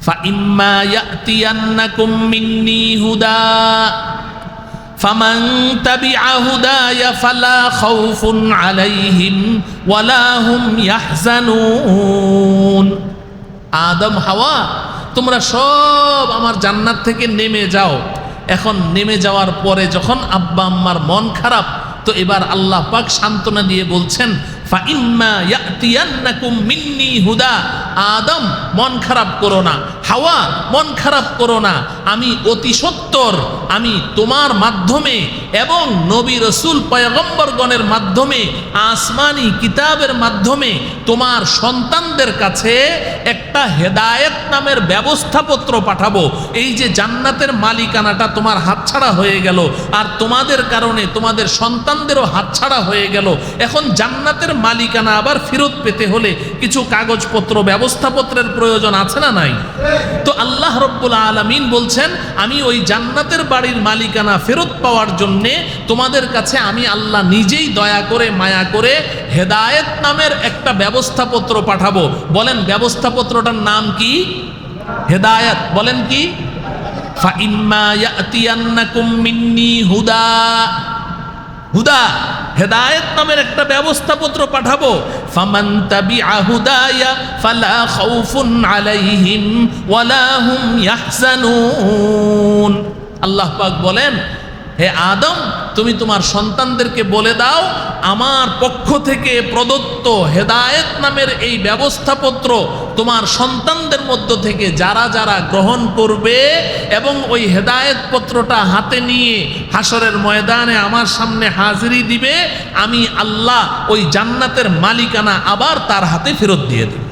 فإما يأتينكم مني هدى فمن تبع هداي فلا خوف عليهم ولا هم يحزنون। আদম হাওয়া তোমরা সব আমার জান্নাত থেকে নেমে যাও। এখন নেমে যাওয়ার পরে যখন আব্বা আম্মার মন খারাপ, তো এবার আল্লাহ পাক সান্ত্বনা দিয়ে বলছেন ফাইম্মা ইয়াতিয়ান্নাকুম মিন্নি হুদা। আদম মন খারাপ করো না, হাওয়া মন খারাপ করো না, আমি অতি সত্বর আমি তোমার মাধ্যমে এবং নবী রসুল পয়গম্বরগণের মাধ্যমে আসমানি কিতাবের মাধ্যমে তোমার সন্তানদের কাছে একটা হেদায়েত নামের ব্যবস্থাপত্র পাঠাবো। এই যে জান্নাতের মালিকানাটা তোমার হাতছাড়া হয়ে গেল, আর তোমাদের কারণে তোমাদের সন্তানদেরও হাতছাড়া হয়ে গেল। এখন জান্নাতের মালিকানা আবার ফেরত পেতে হলে কিছু কাগজপত্র ব্যবস্থাপত্রের প্রয়োজন আছে না নাই? তো আল্লাহ রব্বুল আলামিন বলছেন আমি ওই জান্নাতের বাড়ির মালিকানা ফেরত পাওয়ার জন্যে তোমাদের কাছে আমি আল্লাহ নিজেই দয়া করে মায়া করে হেদায়েত নামের একটা ব্যবস্থাপত্র পাঠাবো। বলেন ব্যবস্থাপত্রটার নাম কি? হেদায়েত। বলেন কি? ফাইম্মা ইয়াতিয়ান্নাকুম মিন্নি হুদা। হুদা হেদায়েত নামের একটা ব্যবস্থাপত্র পাঠাবো। ফামান তাবিআ হুদায়া ফালা খাউফুন আলাইহিম ওয়ালা হুম ইয়াহজানুন। আল্লাহ পাক বলেন হে আদম তুমি তোমার সন্তানদেরকে বলে দাও আমার পক্ষ থেকে প্রদত্ত হেদায়েত নামের এই ব্যবস্থাপত্র তোমার সন্তানদের মধ্য থেকে যারা যারা গ্রহণ করবে এবং ওই হেদায়েত পত্রটা হাতে নিয়ে হাসরের ময়দানে আমার সামনে হাজিরি দিবে, আমি আল্লাহ ওই জান্নাতের মালিকানা আবার তার হাতে ফেরত দিয়ে দেব।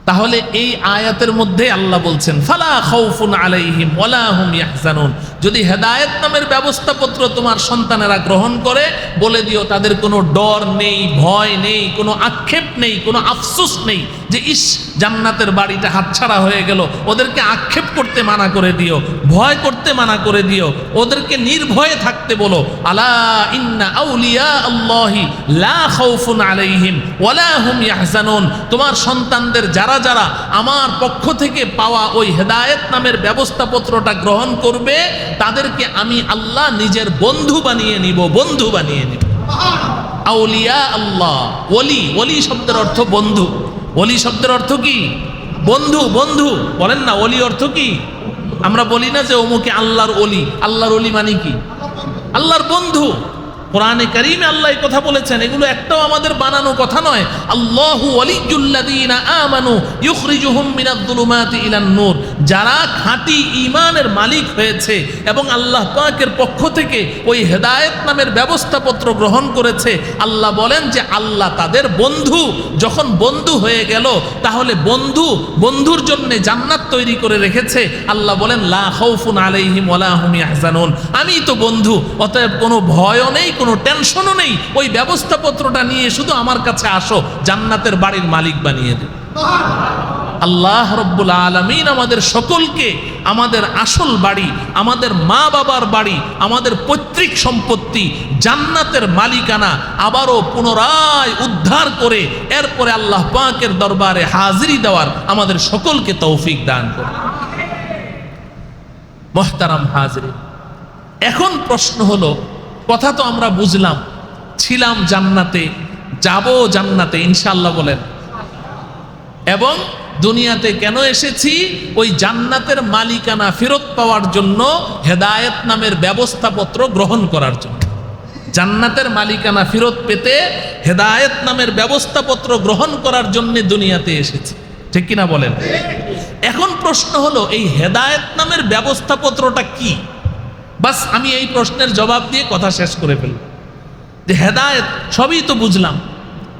তাহলে এই আয়াতের মধ্যে আল্লাহ বলছেন ফালা খাউফুন আলাইহিম ওয়ালা হুম ইয়াহজানুন। যদি হেদায়েত নামের ব্যবস্থাপত্র তোমার সন্তানেরা গ্রহণ করে, বলে দিও তাদের কোনো ডর নেই, ভয় নেই, কোনো আক্ষেপ নেই, কোনো আফসোস নেই যে ইস জান্নাতের বাড়িটা হাতছাড়া হয়ে গেল। ওদেরকে আক্ষেপ করতে মানা করে দিও, ভয় করতে মানা করে দিও, ওদেরকে নির্ভয়ে থাকতে বলো। আলা ইন্না আউলিয়া আল্লাহি লা খাউফুন আলাইহিম ওয়ালা হুম ইয়াহজানুন। তোমার সন্তানদের যারা যারা আমার পক্ষ থেকে পাওয়া ওই হেদায়েত নামের ব্যবস্থাপত্রটা গ্রহণ করবে, তাদেরকে আমি আল্লাহ নিজের বন্ধু বানিয়ে নিব, বন্ধু বানিয়ে নিব। আউলিয়া আল্লাহ, ওলি, ওলি শব্দের অর্থ বন্ধু। ওলি শব্দের অর্থ কি? বন্ধু। বন্ধু বলেন না, ওলি অর্থ কি? আমরা বলি না যে অমুকে আল্লাহর ওলি। আল্লাহর ওলি মানে কি? আল্লাহর বন্ধু। কোরআনে কারীমে আল্লাহ এই কথা বলেছেন, এগুলো একটাও আমাদের বানানো কথা নয়। আল্লাহু ওয়ালিয়্যুল্লাযীনা আমানু ইউখরিজুহুম মিনাজ-যুলুমাতি ইলান-নূর। যারা খাঁটি ঈমানের মালিক হয়েছে এবং আল্লাহ পাকের পক্ষ থেকে ওই হেদায়েত নামের ব্যবস্থাপত্র গ্রহণ করেছে, আল্লাহ বলেন যে আল্লাহ তাদের বন্ধু। যখন বন্ধু হয়ে গেল, তাহলে বন্ধুর জন্য জান্নাত তৈরি করে রেখেছে। আল্লাহ বলেন লা খাউফুন আলাইহিম ওয়ালা হুম ইয়াহজানুন। আমি তো বন্ধু, অতএব কোনো ভয়ও নেই, কোনো টেনশনও নেই। ওই ব্যবস্থাপত্রটা নিয়ে শুধু আমার কাছে আসো, জান্নাতের বাড়ির মালিক বানিয়ে দেব। আল্লাহ রব্বুল আলামিন আমাদের সকলকে আমাদের আসল বাড়ি, আমাদের মা বাবার বাড়ি, আমাদের পৈতৃক সম্পত্তি, জান্নাতের মালিকানা আবারও পুনরায় উদ্ধার করে এরপরে আল্লাহ পাকের দরবারে হাজিরি দেওয়ার আমাদের সকলকে তৌফিক দান করুন। মুহতারাম হাজিরিন, এখন প্রশ্ন হলো, কথা তো আমরা বুঝলাম, ছিলাম জান্নাতে, যাব জান্নাতে ইনশাআল্লাহ বলেন, এবং দুনিয়াতে কেন এসেছি? ওই জান্নাতের মালিকানা ফেরত পাওয়ার জন্য, হেদায়েত নামের ব্যবস্থাপত্র গ্রহণ করার জন্য। জান্নাতের মালিকানা ফেরত পেতে হেদায়েত নামের ব্যবস্থাপত্র গ্রহণ করার জন্য দুনিয়াতে এসেছি, ঠিক কিনা বলেন? এখন প্রশ্ন হলো এই হেদায়েত নামের ব্যবস্থাপত্রটা কি? বাস আমি এই প্রশ্নের জবাব দিয়ে কথা শেষ করে ফেলব। যে হেদায়েত, সবই তো বুঝলাম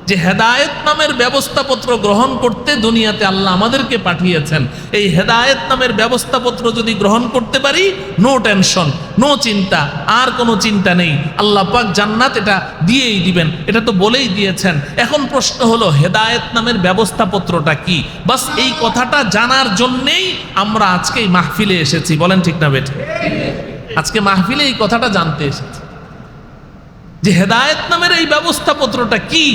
যে হেদায়েত নামের ব্যবস্থাপত্র গ্রহণ করতে দুনিয়াতে আল্লাহ আমাদেরকে পাঠিয়েছেন। এই হেদায়েত নামের ব্যবস্থাপত্র যদি গ্রহণ করতে পারি, নো টেনশন, নো চিন্তা, আর কোনো চিন্তা নেই। আল্লাহ পাক জান্নাত এটা দিয়েই দিবেন, এটা তো বলেই দিয়েছেন। এখন প্রশ্ন হলো হেদায়েত নামের ব্যবস্থাপত্রটা কি? বাস এই কথাটা জানার জন্যেই আমরা আজকে এই মাহফিলে এসেছি। বলেন ঠিক না বেঠিক? আজকে মাহফিলে এই কথাটা জানতে এসেছি যে হেদায়েত নামের এই ব্যবস্থাপত্রটা কি,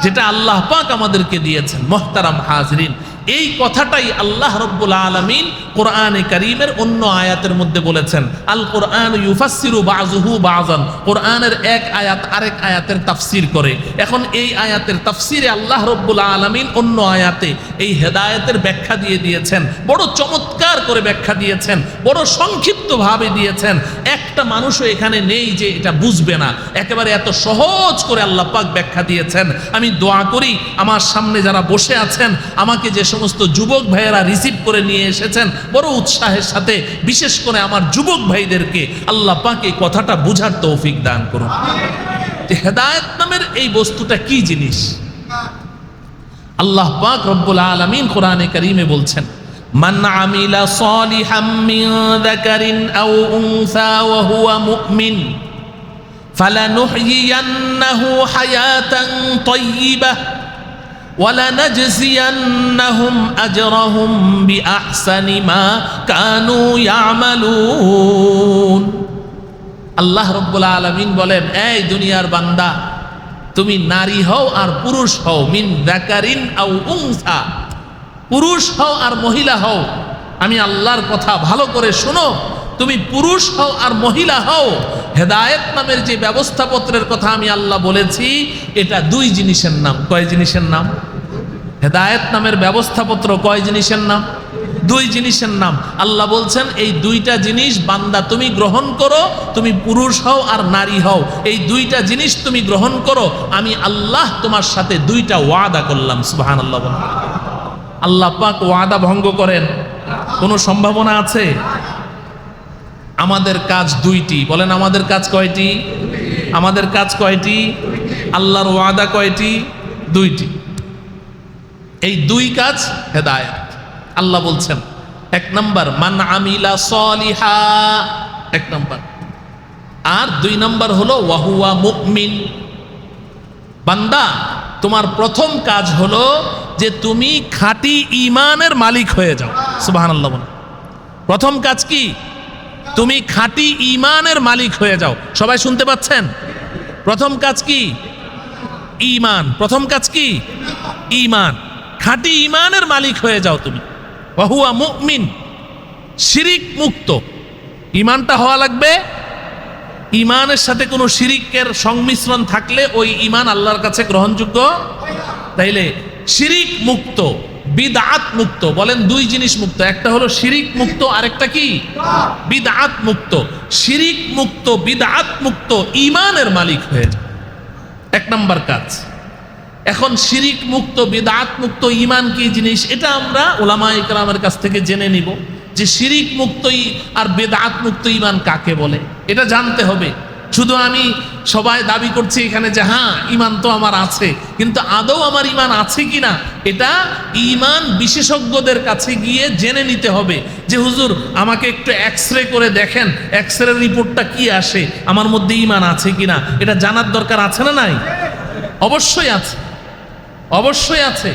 যেটা আল্লাহ পাক আমাদেরকে দিয়েছেন। মুহতারাম হাজরিন, এই কথাটাই আল্লাহ রাব্বুল আলামিন কোরআনে কারীমের অন্য আয়াতের মধ্যে বলেছেন। আল কোরআন ইউফাসসিরু বাযুহু বাযান, কোরআনের এক আয়াত আরেক আয়াতের তাফসীর করে। এখন এই আয়াতের তাফসীরে আল্লাহ রাব্বুল আলামিন অন্য আয়াতে এই হেদায়েতের ব্যাখ্যা দিয়ে দিয়েছেন, বড় চমৎকার করে ব্যাখ্যা দিয়েছেন, বড় সংক্ষিপ্তভাবে দিয়েছেন। একটা মানুষও এখানে নেই যে এটা বুঝবে না, একেবারে এত সহজ করে আল্লাহ পাক ব্যাখ্যা দিয়েছেন। আমি দোয়া করি আমার সামনে যারা বসে আছেন, আমাকে যে সমস্ত যুবক ভাইয়েরা রিসিভ করে নিয়ে এসেছেন বড় উৎসাহের সাথে, বিশেষ করে আমার যুবক ভাইদেরকে আল্লাহ পাক এই কথাটা বুঝার তৌফিক দান করুন। হেদায়েত নামের এই বস্তুটা কি জিনিস? আল্লাহ পাক রব্বুল আলামিন কোরআনে কারীমে বলছেন, মান আমিলা সালিহাম মিন যাকারিন আও উনসা ওয়া হুয়া মুমিন ফালানুহয়িয়ান্নাহু হায়াতান তাইয়্যিবাহ ওয়ালানাজজিয়ান্নাহুম আজরাহুম বিআহসানি মা কানু ইয়ামালুন। আল্লাহ রাব্বুল আলামিন বলেন, এই দুনিয়ার বান্দা, তুমি নারী হও আর পুরুষ হও, মিন যাকারিন আও উনসা, পুরুষ হও আর মহিলা হও, আমি আল্লাহর কথা ভালো করে শোনো, তুমি পুরুষ হও আর মহিলা হও, হেদায়েত নামের যে ব্যবস্থাপত্রের কথা আমি আল্লাহ বলেছি, এটা দুই জিনিসের নাম। কয় জিনিসের নাম? হেদায়েত নামের ব্যবস্থাপত্র কয় জিনিসের নাম? দুই জিনিসের নাম। আল্লাহ বলছেন এই দুইটা জিনিস বান্দা তুমি গ্রহণ করো, তুমি পুরুষ হও আর নারী হও, এই দুইটা জিনিস তুমি গ্রহণ করো, আমি আল্লাহ তোমার সাথে দুইটা ওয়াদা করলাম। সুবহানাল্লাহ। আল্লাহ পাক ওয়াদা ভঙ্গ করেন কোনো সম্ভাবনা আছে? আমাদের কাজ দুইটি। বলেন, আমাদের কাজ কয়টি? আমাদের কাজ কয়টি? আল্লাহর ওয়াদা কয়টি? দুইটি। এই দুই কাজ হেদায়েত। আল্লাহ বলছেন, এক নাম্বার মান আমিলা সলিহা, এক নাম্বার, আর দুই নাম্বার হলো ওয়াহুয়া মুমিন। বান্দা, তোমার প্রথম কাজ হলো যে তুমি খাঁটি ঈমানের মালিক হয়ে যাও। সুবহানাল্লাহ। প্রথম কাজ কি? তুমি খাঁটি ঈমানের মালিক হয়ে যাও। সবাই শুনতে পাচ্ছেন? প্রথম কাজ কি? ঈমান। প্রথম কাজ কি? ঈমান। খাঁটি ঈমানের মালিক হয়ে যাও তুমি। ওয়াহুয়া মুমিন, শিরিক মুক্ত। ঈমানটা হওয়া লাগবে, ঈমানের সাথে কোনো শিরিকের সংমিশ্রণ থাকলে ওই ঈমান আল্লাহর কাছে গ্রহণযোগ্য। তাইলে শিরিক মুক্ত, বিদআত মুক্ত। বলেন, দুই জিনিস মুক্ত, একটা হলো শিরিক মুক্ত, আরেকটা কি? বিদআত মুক্ত। শিরিক মুক্ত, বিদআত মুক্ত ঈমানের মালিক হয়ে যায়, এক নাম্বার কাজ। এখন শিরিক মুক্ত, বিদআত মুক্ত ঈমান কি জিনিস, এটা আমরা উলামায়ে কেরামের কাছ থেকে জেনে নিব যে শিরিক মুক্ত আর বিদআত মুক্ত ঈমান কাকে বলে, এটা জানতে হবে। শুধু আমি সবাই দাবি করছি এখানে যে হ্যাঁ ঈমান তো আমার আছে, কিন্তু আদৌ আমার ঈমান আছে কিনা এটা ঈমান বিশেষজ্ঞদের কাছে গিয়ে জেনে নিতে হবে। যে হুজুর আমাকে একটু এক্সরে করে দেখেন, এক্সরে রিপোর্টটা কি আসে, আমার মধ্যে ঈমান আছে কিনা এটা জানার দরকার আছে না নাই? অবশ্যই আছে, অবশ্যই আছে।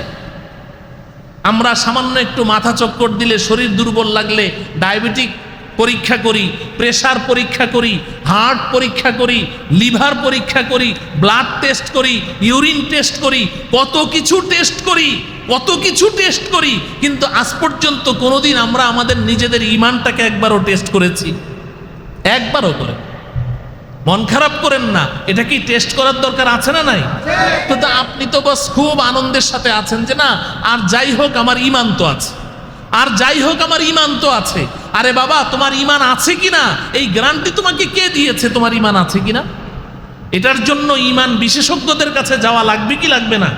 আমরা সামান্য একটু মাথা চক্কর দিলে, শরীর দুর্বল লাগলে ডায়াবেটিক পরীক্ষা করি, প্রেসার পরীক্ষা করি, হার্ট পরীক্ষা করি, লিভার পরীক্ষা করি, ব্লাড টেস্ট করি, ইউরিন টেস্ট করি, কত কিছু টেস্ট করি, কত কিছু টেস্ট করি, কিন্তু আজ পর্যন্ত কোনোদিন আমরা আমাদের নিজেদের ঈমানটাকে একবারও টেস্ট করেছি? একবারও করে। মন খারাপ করেন না, এটা কি টেস্ট করার দরকার আছে না নাই? তো আপনি তো বাস খুব আনন্দের সাথে আছেন যে না আর যাই হোক আমার ঈমান তো আছে, আর যাই হোক আমার ঈমান তো আছে। আরে বাবা, তোমার ঈমান আছে কিনা এই গ্যারান্টি তোমাকে কে দিয়েছে তোমার ঈমান আছে কিনা? এটার জন্য ঈমান বিশেষজ্ঞদের কাছে যাওয়া লাগবে কি লাগবে না?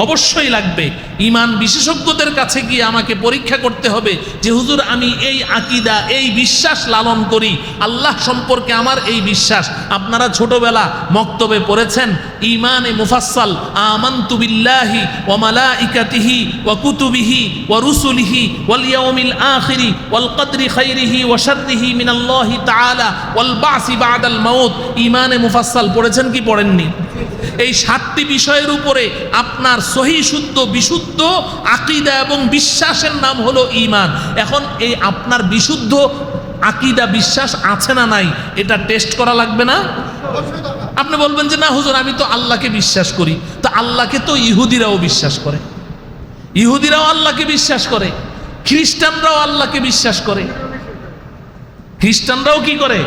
অবশ্যই লাগবে। ঈমান বিশেষজ্ঞদের কাছে গিয়ে আমাকে পরীক্ষা করতে হবে যে হুজুর আমি এই আকীদা, এই বিশ্বাস লালন করি, আল্লাহ সম্পর্কে আমার এই বিশ্বাস। আপনারা ছোটবেলা মক্তবে পড়েছেন ঈমানে মুফাসসাল, আমানতু বিল্লাহি ওয়া মালাইকাতিহি ওয়া কুতুবিহি ওয়া রুসুলিহি ওয়াল ইয়াউমিল আখিরি ওয়াল কদরি খাইরিহি ওয়া শাররিহি মিনাল্লাহি তাআলা ওয়াল বাসি বাদাল মাউত। ঈমানে মুফাসসাল পড়েছেন কি পড়েননি? এই 7টি বিষয়ের উপরে আপনার সহি শুদ্ধ বিশুদ্ধ আকীদা এবং বিশ্বাসের নাম হলো ঈমান। এখন এই আপনার বিশুদ্ধ আকীদা বিশ্বাস আছে না নাই এটা টেস্ট করা লাগবে না? আপনি বলবেন যে না হুজুর আমি তো আল্লাহকে বিশ্বাস করি, তো আল্লাহকে তো ইহুদিরাও বিশ্বাস করে। ইহুদিরাও আল্লাহকে বিশ্বাস করে, খ্রিস্টানরাও আল্লাহকে বিশ্বাস করে। খ্রিস্টানরাও কি করে?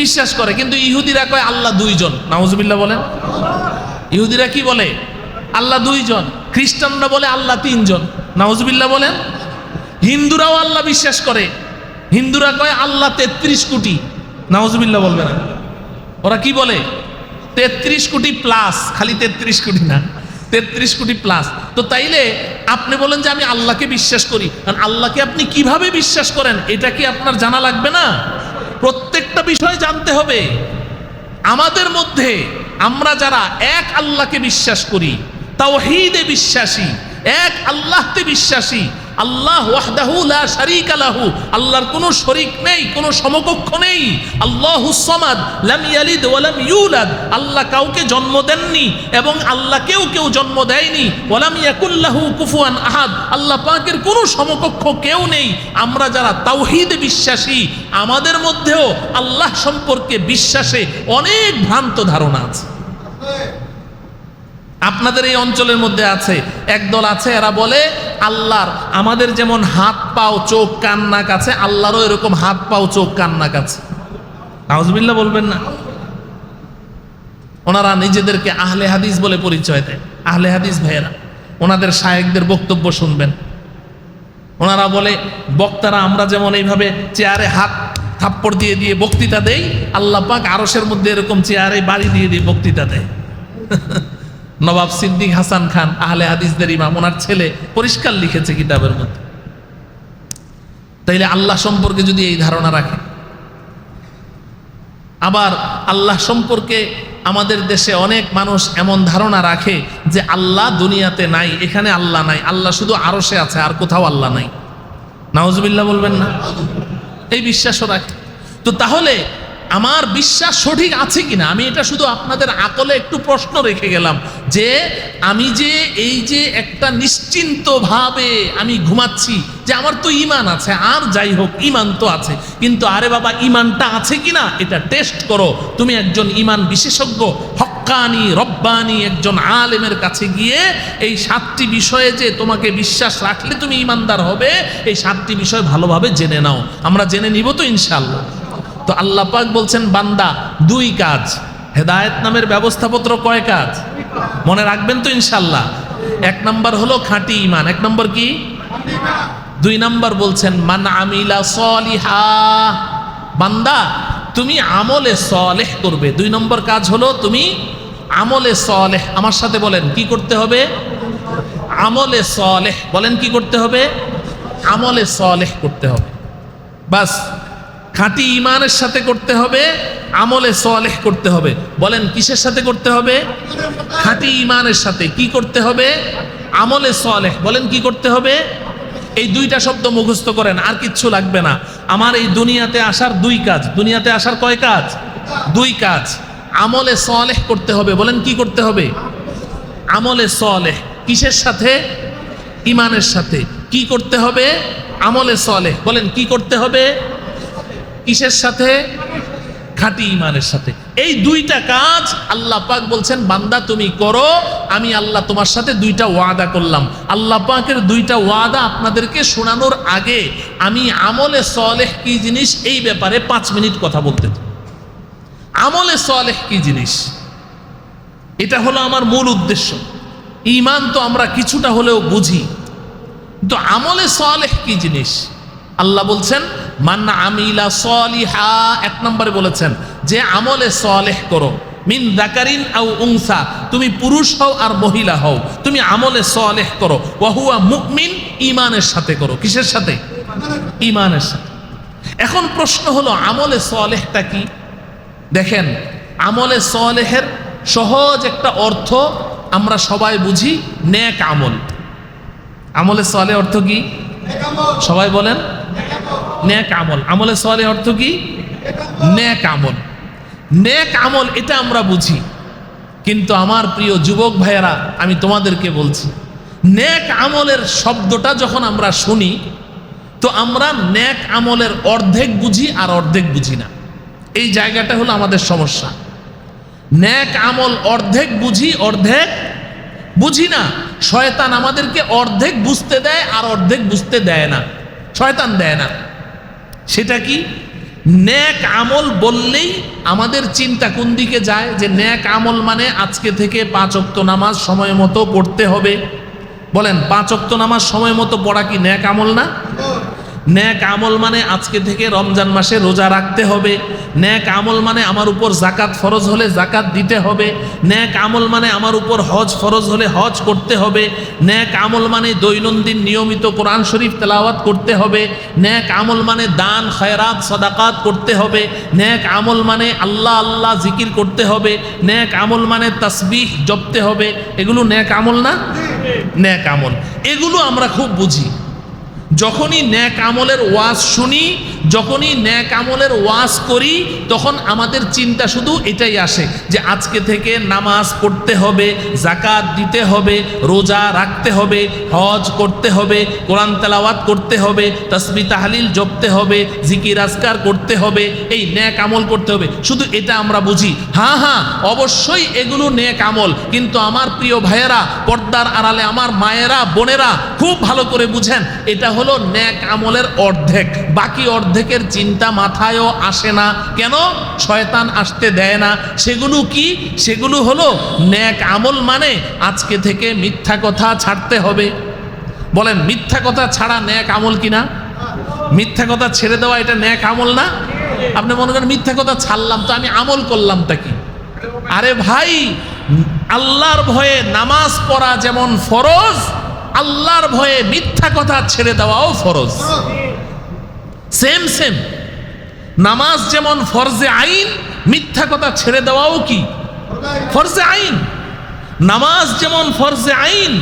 বিশ্বাস করে। কিন্তু ইহুদিরা কয় আল্লাহ দুইজন। নাউজুবিল্লাহ বলেন। ইহুদিরা কি বলে? আল্লাহ দুইজন। খ্রিস্টানরা বলে আল্লাহ তিনজন। নাউজুবিল্লাহ বলেন। হিন্দুরাও আল্লাহ বিশ্বাস করে, হিন্দুরা কয় আল্লাহ 33 কোটি। নাউজুবিল্লাহ বলবে না। ওরা কি বলে? 33 কোটি প্লাস, খালি 33 কোটি না, 33 কোটি প্লাস। তো তাইলে আপনি বলেন যে আমি আল্লাহকে বিশ্বাস করি, কারণ আল্লাহকে আপনি কিভাবে বিশ্বাস করেন এটা কি আপনার জানা লাগবে না? প্রত্যেকটা বিষয় জানতে হবে। আমাদের মধ্যে আমরা যারা এক আল্লাহকে বিশ্বাস করি, তাওহীদে বিশ্বাসী, এক আল্লাহতে বিশ্বাসী, আল্লাহ ওয়াহদাহু লা শারীকা লাহু, আল্লাহর কোনো শরীক নেই, কোনো সমকক্ষ নেই। আল্লাহুস সামাদ লাম ইয়ালিদ ওয়া লাম ইউলাদ, আল্লাহ কাউকে জন্ম দেননি এবং আল্লাহকেও কেউ জন্ম দেয়নি। ওয়া লাম ইয়াকুল লাহু কুফুয়ান আহাদ, আল্লাহ পাকের কোনো সমকক্ষ কেউ নেই। আমরা যারা তাওহীদে বিশ্বাসী, আমাদের মধ্যেও আল্লাহ সম্পর্কে বিশ্বাসে অনেক ভ্রান্ত ধারণা আছে। আপনাদের এই অঞ্চলের মধ্যে আছে একদল আছে, এরা বলে আল্লাহর আমাদের যেমন হাত পাও চোখ কান নাক আছে, আল্লাহরও এরকম হাত পাও চোখ কান নাক আছে। নাউজুবিল্লাহ বলবেন না। ওনারা নিজেদেরকে আহলে হাদিস বলে পরিচয় দেয়। আহলে হাদিস ভাইয়েরা ওনাদের শায়েখদের বক্তব্য শুনবেন। ওনারা বলে বক্তারা আমরা যেমন এইভাবে চেয়ারে হাত থাপ্পড় দিয়ে দিয়ে বক্তৃতা দেই, আল্লাহ পাক আরশের মধ্যে এরকম চেয়ারে বাড়ি দিয়ে দিয়ে বক্তৃতা দেয়। নবাব সিদ্দিক হাসান খান আহলে হাদিসদের ইমাম, ওনার ছেলে পরিষ্কার লিখেছে কিতাবের মধ্যে। তাইলে আল্লাহ সম্পর্কে যদি এই ধারণা রাখে, আবার আল্লাহ সম্পর্কে আমাদের দেশে অনেক মানুষ এমন ধারণা রাখে যে আল্লাহ দুনিয়াতে নাই, এখানে আল্লাহ নাই, আল্লাহ শুধু আরশে আছে, আর কোথাও আল্লাহ নাই। নাউজুবিল্লাহ বলবেন না। এই বিশ্বাসও রাখে। তো তাহলে আমার বিশ্বাস সঠিক আছে কিনা, আমি এটা শুধু আপনাদের আকলে একটু প্রশ্ন রেখে গেলাম যে আমি যে এই যে একটা নিশ্চিন্ত ভাবে আমি ঘুমাচ্ছি যে আমার তো ঈমান আছে, আর যাই হোক ঈমান তো আছে, কিন্তু আরে বাবা ঈমানটা আছে কিনা এটা টেস্ট করো। তুমি একজন ঈমান বিশেষজ্ঞ, হক্কানি রব্বানি একজন আলেমের কাছে গিয়ে এই 7টি বিষয়ে যে তোমাকে বিশ্বাস রাখলে তুমি ঈমানদার হবে, এই 7টি বিষয় ভালোভাবে জেনে নাও। আমরা জেনে নিব তো ইনশাআল্লাহ। তো আল্লাহ পাক বলছেন বান্দা 2 কাজ। হেদায়েত নামের ব্যবস্থাপত্র কয় কাজ? মনে রাখবেন তো ইনশাআল্লাহ। 1 নাম্বার হলো খাঁটি ঈমান। 1 নাম্বার কি? 2 নাম্বার বলছেন মান আমিলা সলিহা, বান্দা তুমি আমলে সলেহ করবে। 2 নম্বর কাজ হলো তুমি আমলে সলেহ। আমার সাথে বলেন কি করতে হবে? আমলে সলেহ। বলেন কি করতে হবে? আমলে সলেহ করতে হবে। বাস, খাঁটি ঈমানের সাথে করতে হবে, আমলে সলেহ করতে হবে। বলেন কিসের সাথে করতে হবে? খাঁটি ঈমানের সাথে। কি করতে হবে? আমলে সলেহ। বলেন কি করতে হবে? এই 2টা শব্দ মুখস্থ করেন, আর কিচ্ছু লাগবে না। আমার এই দুনিয়াতে আসার 2 কাজ। দুনিয়াতে আসার কয় কাজ? 2 কাজ। আমলে সলেহ করতে হবে। বলেন কি করতে হবে? আমলে সলেহ। কিসের সাথে? ঈমানের সাথে। কি করতে হবে? আমলে সলেহ। বলেন কি করতে হবে? কিসের সাথে? খাঁটি ঈমানের সাথে। এই 2টা কাজ আল্লাহ পাক বলছেন বান্দা তুমি করো, আমি আল্লাহ তোমার সাথে 2টা ওয়াদা করলাম। আল্লাহ পাকের 2টা ওয়াদা আপনাদেরকে শোনানোর আগে আমি আমলে সলেহ কি জিনিস এই ব্যাপারে 5 মিনিট কথা বলতে চাই। আমলে সলেহ কি জিনিস, এটা হলো আমার মূল উদ্দেশ্য। ঈমান তো আমরা কিছুটা হলেও বুঝি, তো আমলে সলেহ কি জিনিস? আল্লাহ বলছেন মান আমিলা সলিহা। 1 নম্বরে বলেছেন যে আমলে সলেহ করো, মিন যাকারিন আও উনসা, তুমি পুরুষ হও আর মহিলা হও, তুমি আমলে সলেহ করো। ওয়া হুয়া মুমিন, ঈমানের সাথে করো। কিসের সাথে? ঈমানের সাথে। এখন প্রশ্ন হলো আমলে সলেহটা কি? দেখেন, আমলে সলেহের সহজ একটা অর্থ আমরা সবাই বুঝি, নেক আমল। আমলে সলেহ অর্থ কি? সবাই বলেন নেক আমল। আমলে সলেহ অর্থ কি? নেক আমল। নেক আমল এটা আমরা বুঝি, কিন্তু আমার প্রিয় যুবক ভাইয়েরা আমি তোমাদেরকে বলছি, নেক আমলের শব্দটা যখন আমরা শুনি তো আমরা নেক আমলের অর্ধেক বুঝি আর অর্ধেক বুঝি না। এই জায়গাটা হলো আমাদের সমস্যা। নেক আমল অর্ধেক বুঝি অর্ধেক বুঝি না। শয়তান আমাদেরকে অর্ধেক বুঝতে দেয় আর অর্ধেক বুঝতে দেয় না, শয়তান দেয় না। সেটা কি? নেক আমল বললেই আমাদের চিন্তা কোন দিকে যায়, যে নেক আমল মানে আজকে থেকে 5 ওয়াক্ত নামাজ সময় মতো পড়তে হবে। বলেন 5 ওয়াক্ত নামাজ সময় মতো পড়া কি নেক আমল না? নেক আমল মানে আজকে থেকে রমজান মাসে রোজা রাখতে হবে। নেক আমল মানে আমার উপর জাকাত ফরজ হলে জাকাত দিতে হবে। নেক আমল মানে আমার উপর হজ ফরজ হলে হজ করতে হবে। নেক আমল মানে দৈনন্দিন নিয়মিত কোরআন শরীফ তেলাওয়াত করতে হবে। নেক আমল মানে দান খয়রাত সাদাকাত করতে হবে। নেক আমল মানে আল্লাহ আল্লাহ জিকির করতে হবে। নেক আমল মানে তাসবিহ জপতে হবে। এগুলো নেক আমল না? নেক আমল এগুলো আমরা খুব বুঝি। যখনই নেক আমলের ওয়াজ শুনি, যখনই নেক আমলের ওয়াজ করি, তখন আমাদের চিন্তা শুধু এটাই আসে যে আজকে থেকে নামাজ পড়তে হবে, জাকাত দিতে হবে, রোজা রাখতে হবে, হজ করতে হবে, কোরআন তেলাওয়াত করতে হবে, তাসবিহ তাহলিল জপতে হবে, জিকির আজকার করতে হবে, এই নেক আমল করতে হবে। শুধু এটা আমরা বুঝি। হ্যাঁ হ্যাঁ, অবশ্যই এগুলো নেক আমল, কিন্তু আমার প্রিয় ভাইয়েরা, পর্দার আড়ালে আমার মায়েরা বোনেরা খুব ভালো করে বুঝেন, এটা হলো নেক আমলের অর্ধেক। বাকি অর্ধেকের চিন্তা মাথায়ও আসে না। কেন? শয়তান আসতে দেয় না। সেগুলো কি? সেগুলো হলো নেক আমল মানে আজকে থেকে মিথ্যা কথা ছাড়তে হবে। বলেন মিথ্যা কথা ছাড়া নেক আমল কিনা? মিথ্যা কথা ছেড়ে দেওয়া এটা নেক আমল না? আপনি মনে করেন মিথ্যা কথা ছাড়লাম তো আমি আমল করলামটা কি? আরে ভাই, আল্লাহর ভয়ে নামাজ পড়া যেমন ফরজ, আল্লাহর ভয়ে মিথ্যা কথা ছেড়ে দেওয়াও ফরজ। Same same. নামাজ যেমন ফরজে আইন, মিথ্যা কথা ছেড়ে দেওয়াও কি ফরজে আইন। নামাজ যেমন ফরজে আইন,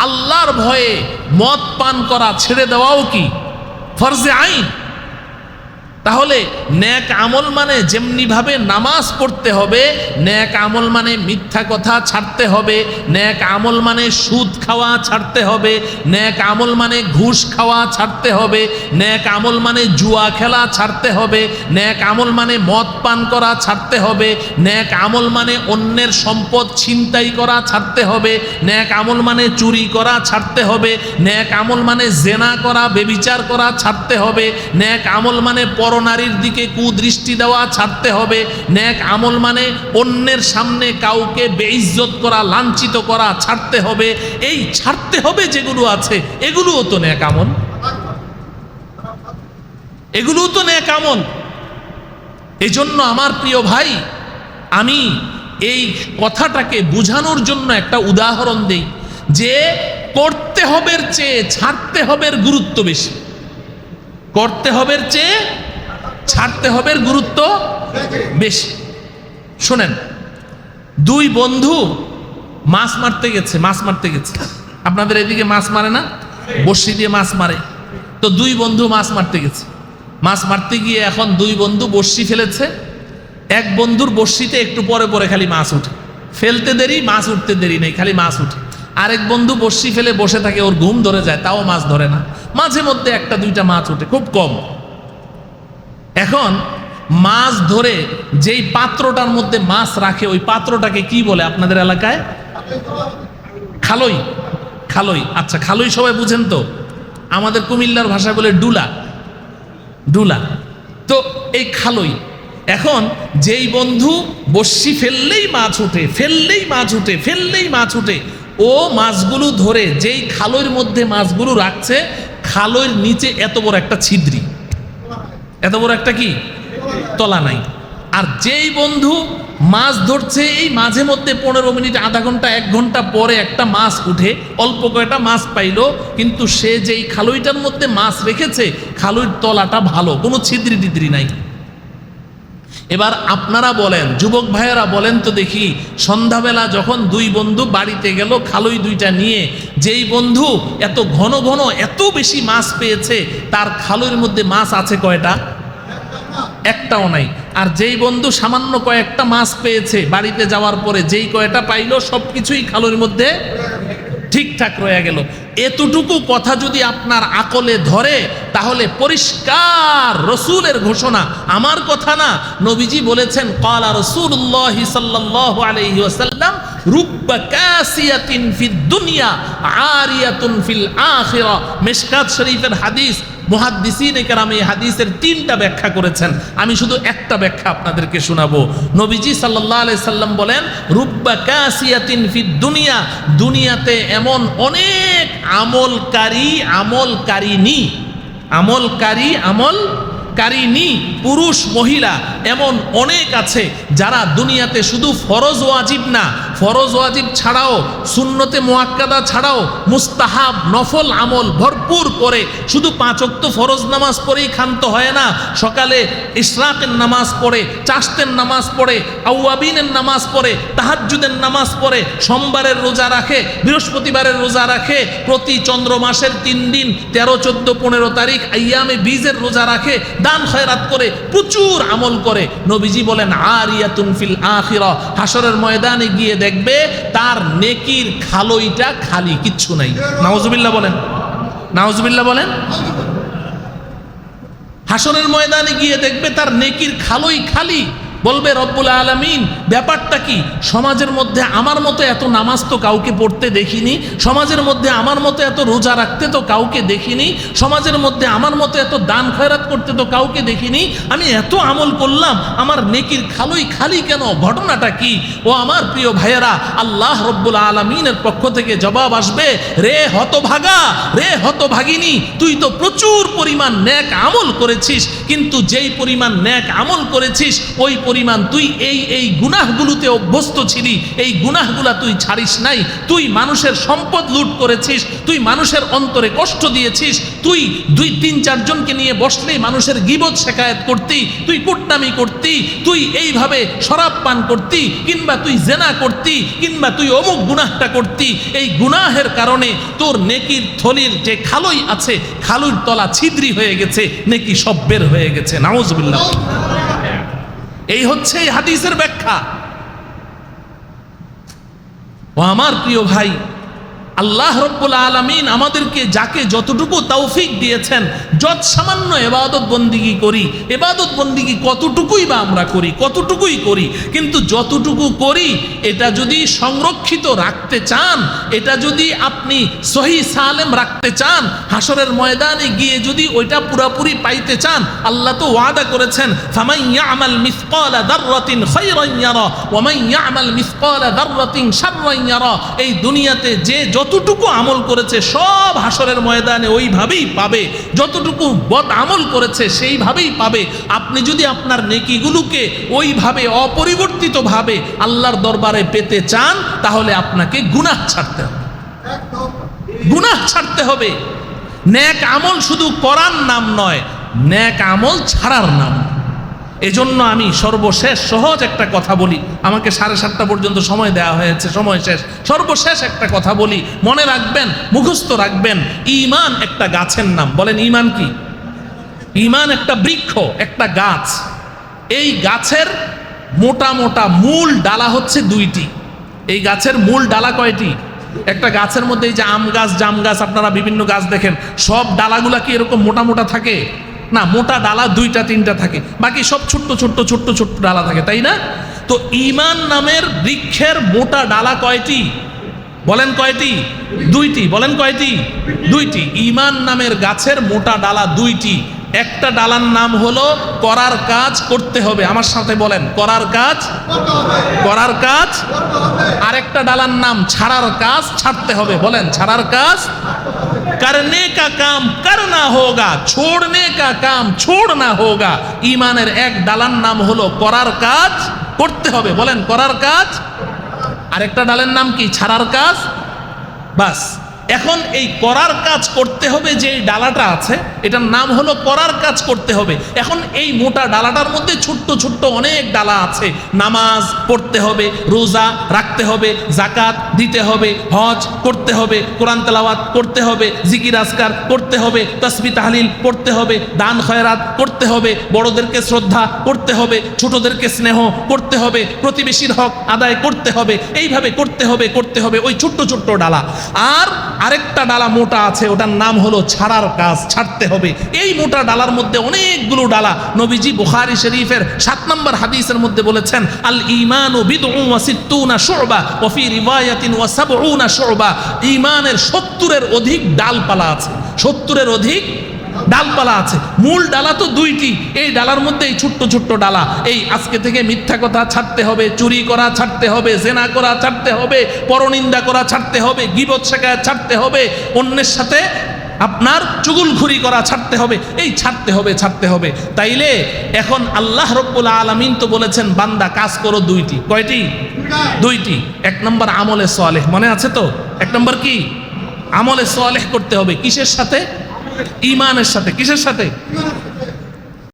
আল্লাহর ভয়ে মদ পান করা ছেড়ে দেওয়াও কি ফরজে আইন। তাহলে নেক আমল মানে যেমনি ভাবে নামাজ পড়তে হবে, নেক আমল মানে মিথ্যা কথা ছাড়তে হবে, নেক আমল মানে সুদ খাওয়া ছাড়তে হবে, নেক আমল মানে ঘুষ খাওয়া ছাড়তে হবে, নেক আমল মানে জুয়া খেলা ছাড়তে হবে, নেক আমল মানে মদ পান করা ছাড়তে হবে, নেক আমল মানে অন্যের সম্পদ ছিনতাই করা ছাড়তে হবে, নেক আমল মানে চুরি করা ছাড়তে হবে, নেক আমল মানে জেনা করা ব্যভিচার করা ছাড়তে হবে, নেক আমল মানে পরনারীর দিকে কুদৃষ্টি দেওয়া ছাড়তে হবে, নেক আমল মানে অন্যের সামনে কাউকে বেইজ্জত করা লাঞ্ছিত করা ছাড়তে হবে। এই ছাড়তে হবে যেগুলো আছে এগুলোও তো নেক আমল, এগুলোও তো নেক আমল। এই জন্য আমার প্রিয় ভাই, আমি এই কথাটাকে বোঝানোর জন্য একটা উদাহরণ দেই যে করতে হবের চেয়ে ছাড়তে হবের গুরুত্ব বেশি। করতে হবের চেয়ে ছাড়তে হবের গুরুত্ব বেশি। শোনেন, দুই বন্ধু মাছ মারতে গেছে। আপনাদের এদিকে মাছ মারে না? বড়শি দিয়ে মাছ মারে। তো দুই বন্ধু মাছ মারতে গেছে। মাছ মারতে গিয়ে এখন দুই বন্ধু বড়শি ফেলেছে। এক বন্ধুর বড়শিতে একটু পরে পরে খালি মাছ উঠে, ফেলতে দেরি মাছ উঠতে দেরি নেই, খালি মাছ উঠে। আরেক বন্ধু বড়শি ফেলে বসে থাকে, ওর ঘুম ধরে যায়, তাও মাছ ধরে না। মাঝে মধ্যে একটা দুইটা মাছ উঠে, খুব কম। এখন মাছ ধরে যেই পাত্রটার মধ্যে মাছ রাখে, ওই পাত্রটাকে কি বলে আপনাদের এলাকায়? খালই। খালই, আচ্ছা খালই সবাই বুঝেন তো? আমাদের কুমিল্লার ভাষায় বলে ডুলা। ডুলা তো এই খালই। এখন যেই বন্ধু বড়শি ফেললেই মাছ উঠে, ফেললেই মাছ উঠে, ফেললেই মাছ উঠে, ও মাছগুলো ধরে যেই খালইর মধ্যে মাছগুলো রাখছে, খালইর নিচে এত বড় একটা ছিদ্রি, এত বড় একটা কি তলা নাই। আর যেই বন্ধু মাছ ধরছে, এই মাঝে মধ্যে 15 মিনিট, আধা ঘন্টা, 1 ঘন্টা পরে একটা মাছ উঠে, অল্প কয়টা মাছ পাইলো, কিন্তু সে যেই খালইটার মধ্যে মাছ রেখেছে, খালইর তলাটা ভালো, কোনো ছিদ্রি টিদ্রি নাই। এবার আপনারা বলেন, যুবক ভাইয়েরা বলেন তো দেখি, সন্ধ্যাবেলা যখন দুই বন্ধু বাড়িতে গেল খালই দুইটা নিয়ে, যেই বন্ধু এত ঘন ঘন এত বেশি মাছ পেয়েছে, তার খালইর মধ্যে মাছ আছে কয়টা? একটাও নাই। আর যেই বন্ধু সামান্য কয়েকটা মাছ পেয়েছে, বাড়িতে যাওয়ার পরে যেই কয়টা পাইলো সবকিছুই খালইর মধ্যে ঠিকঠাক রয়ে গেল। এতটুকু কথা যদি আপনার আকলে ধরে তাহলে পরিষ্কার রসুলের ঘোষণা, আমার কথা না। নবীজি বলেছেন ক্বালা রাসূলুল্লাহ সাল্লাল্লাহু আলাইহি ওয়াসাল্লাম রুব্বা কাসিয়াতিন ফিদ দুনিয়া আরিয়াতুন ফিল আখিরা। মিশকাত শরীফের হাদিস। মুহাদ্দিসিনে কেরাম এই হাদিসের 3টা ব্যাখ্যা করেছেন, আমি শুধু একটা ব্যাখ্যা আপনাদেরকে শোনাবো। নবীজি সাল্লাল্লাহু আলাইহি সাল্লাম বলেন রুব্বা কাসিয়াতিন ফিদ দুনিয়া, দুনিয়াতে এমন অনেক আমলকারিনী পুরুষ মহিলা এমন অনেক আছে যারা দুনিয়াতে শুধু ফরজ ওয়াজিব না, ফরজ ওয়াজিব ছাড়াও সুন্নতে মুআক্কাদা ছাড়াও মুস্তাহাব নফল আমল ভরপুর করে, শুধু 5 ওয়াক্ত ফরজ নামাজ পড়েই ক্ষান্ত হয় না, সকালে ইশরাকের নামাজ পড়ে, চাশতের নামাজ পড়ে, আওয়াবিনের নামাজ পড়ে, তাহাজ্জুদের নামাজ পড়ে, সোমবারের রোজা রাখে, বৃহস্পতিবারের রোজা রাখে, প্রতি চন্দ্র মাসের 3 দিন 13, 14, 15 তারিখ আইয়ামে বীজের রোজা রাখে, দান খয়রাত করে, প্রচুর আমল করে। নবীজি বলেন আরিয়াতুন ফিল আখিরা, হাসরের ময়দানে গিয়ে দেখবে তার নেকির খালইটা খালি, কিচ্ছু নাই। নাউজুবিল্লাহ বলেন, নাউজুবিল্লাহ বলেন। হাসরের ময়দানে গিয়ে দেখবে তার নেকির খালই খালি। বলবে রব্বুল আলামিন ব্যাপারটা কি? সমাজের মধ্যে আমার মতো এত নামাজ তো কাউকে পড়তে দেখিনি, সমাজের মধ্যে আমার মতো এত রোজা রাখতে তো কাউকে দেখিনি, সমাজের মধ্যে আমার মতো এত দান খয়রাত করতে তো কাউকে দেখিনি, আমি এত আমল করলাম, আমার নেকির খালই খালি কেন? ঘটনাটা কি? ও আমার প্রিয় ভাইয়েরা, আল্লাহ রব্বুল আলামিনের পক্ষ থেকে জবাব আসবে, রে হতভাগা, রে হতভাগিনী, তুই তো প্রচুর পরিমাণ নেক আমল করেছিস, কিন্তু যেই পরিমাণ নেক আমল করেছিস ওই পরিমাণ তুই এই গুনাহগুলোতে অভ্যস্ত ছিলি, এই গুনাহগুলা তুই ছাড়িস নাই। তুই মানুষের সম্পদ লুট করেছিস, তুই মানুষের অন্তরে কষ্ট দিয়েছিস, তুই 2-3-4 জনকে নিয়ে বসলেই মানুষের গীবত শিকায়েত করতি, তুই কুটনামি করতি, তুই এইভাবে শরাব পান করতি, কিংবা তুই জেনা করতি, কিংবা তুই অমুক গুনাহটা করতি। এই গুনাহের কারণে তোর নেকির থলির যে খালই আছে, খালুর তলা ছিদ্রি হয়ে গেছে, নেকি সব বের হয়ে গেছে। নাউজুবিল্লাহ। এই হচ্ছে এই হাদিসের ব্যাখ্যা। ও আমার প্রিয় ভাই, আল্লাহ রব্বুল আলামিন আমাদেরকে যাকে যতটুকু তৌফিক দিয়েছেন, যত সামান্য ইবাদত বন্দিগি করি, ইবাদত বন্দিগি কতটুকুই বা আমরা করি, কতটুকুই করি, কিন্তু যতটুকু করি এটা যদি সংরক্ষিত রাখতে চান, এটা যদি আপনি সহি সালেম রাখতে চান, হাসরের ময়দানে গিয়ে যদি ওইটা পুরোপুরি পাইতে চান, আল্লাহ তো ওয়াদা করেছেন ফামান ইয়ামাল মিসকালা যাররাতিন খায়রান ইয়ারা ওয়া মান ইয়ামাল মিসকালা যাররাতিন শাররান ইয়ারা। এই দুনিয়াতে যে যতটুকু আমল করেছে সব হাসরের ময়দানে ওইভাবেই পাবে, যতটুকু বদ আমল করেছে সেইভাবেই পাবে। আপনি যদি আপনার নেকিগুলোকে ওইভাবে অপরিবর্তিতভাবে আল্লাহর দরবারে পেতে চান, তাহলে আপনাকে গুনাহ ছাড়তে হবে, গুনাহ ছাড়তে হবে। নেক আমল শুধু করার নাম নয়, নেক আমল ছাড়ার নাম। এজন্য আমি সর্বশেষ সহজ একটা কথা বলি, আমাকে 7:30 পর্যন্ত সময় দেওয়া হয়েছে, সময় শেষ। সর্বশেষ একটা কথা বলি, মনে রাখবেন, মুখস্থ রাখবেন, ঈমান একটা গাছের নাম। বলেন ঈমান কি? ঈমান একটা বৃক্ষ, একটা গাছ। এই গাছের মোটা মোটা মূল ডালা হচ্ছে 2টি। এই গাছের মূল ডালা কয়টি? একটা গাছের মধ্যে এই যে আম গাছ, জাম গাছ, আপনারা বিভিন্ন গাছ দেখেন, সব ডালাগুলা কি এরকম মোটা মোটা থাকে? না, মোটা ডালা 2-3টা থাকে, বাকি সব ছোট্ট ছোট্ট ছোট্ট ছোট্ট ডালা থাকে, তাই না? তো ঈমান নামের বৃক্ষের মোটা ডালা কয়টি? বলেন কয়টি? 2টি। বলেন কয়টি? 2টি। ঈমান নামের গাছের মোটা ডালা 2টি। একটা ডালার নাম হলো করার কাজ করতে হবে, আমার সাথে বলেন করার কাজ, করার কাজ। আরেকটা ডালার নাম ছাড়ার কাজ, ছাড়তে হবে। বলেন ছাড়ার কাজ। करने का काम करना होगा, छोड़ने का काम छोड़ना होगा। ঈমানের এক ডালার নাম হলো করার কাজ করতে হবে। বলেন করার কাজ। আরেকটা ডালের নাম কি? ছাড়ার কাজ। বাস, এখন এই করার কাজ করতে হবে যে ডালাটা আছে, এটার নাম হলো করার কাজ করতে হবে। এখন এই মোটা ডালাটার মধ্যে ছোট্ট ছোট্ট অনেক ডালা আছে। নামাজ পড়তে হবে, রোজা রাখতে হবে, যাকাত দিতে হবে, হজ করতে হবে, কোরআন তেলাওয়াত করতে হবে, জিকির আজকার করতে হবে, তাসবিহ তাহলিল পড়তে হবে, দান খয়রাত করতে হবে, বড়দেরকে শ্রদ্ধা করতে হবে, ছোটদেরকে স্নেহ করতে হবে, প্রতিবেশীর হক আদায় করতে হবে, এইভাবে করতে হবে করতে হবে, ওই ছোট্ট ছোট্ট ডালা। আর আরেকটা ডালা মোটা আছে, ওটার নাম হলো ছাড়ার কাজ, ছাড়তে হবে। এই মোটা ডালার মধ্যে অনেকগুলো ডালা। নবীজি বুখারী শরীফের 7 নম্বর হাদিসের মধ্যে বলেছেন, আল ঈমানু বিদউন ওয়া সিত্তুনা শু'বা ওয়া ফি রিওয়ায়াতিন ওয়া সাবউনা শু'বা। ঈমানের 70-এর অধিক ডালপালা আছে, 70-এর অধিক ডালপালা আছে। মূল ডালা তো 2টি, এই ডালার মধ্যে এই ছোট্ট ছোট্ট ডালা। এই আজকে থেকে মিথ্যা কথা ছাড়তে হবে, চুরি করা ছাড়তে হবে, জেনা করা ছাড়তে হবে, পরনিন্দা করা ছাড়তে হবে, গীবত শিকায়ত ছাড়তে হবে, অন্যের সাথে আপনার চুগলখুরি করা ছাড়তে হবে। এই ছাড়তে হবে, ছাড়তে হবে। তাইলে এখন আল্লাহ রাব্বুল আলামিন তো বলেছেন বান্দা কাজ করো 2টি। কয়টি? 2টি। 1 নম্বর আমলে সালেহ, মনে আছে তো? 1 নম্বর কি? আমলে সালেহ করতে হবে। কিসের সাথে? ঈমানের সাথে। কিসের সাথে?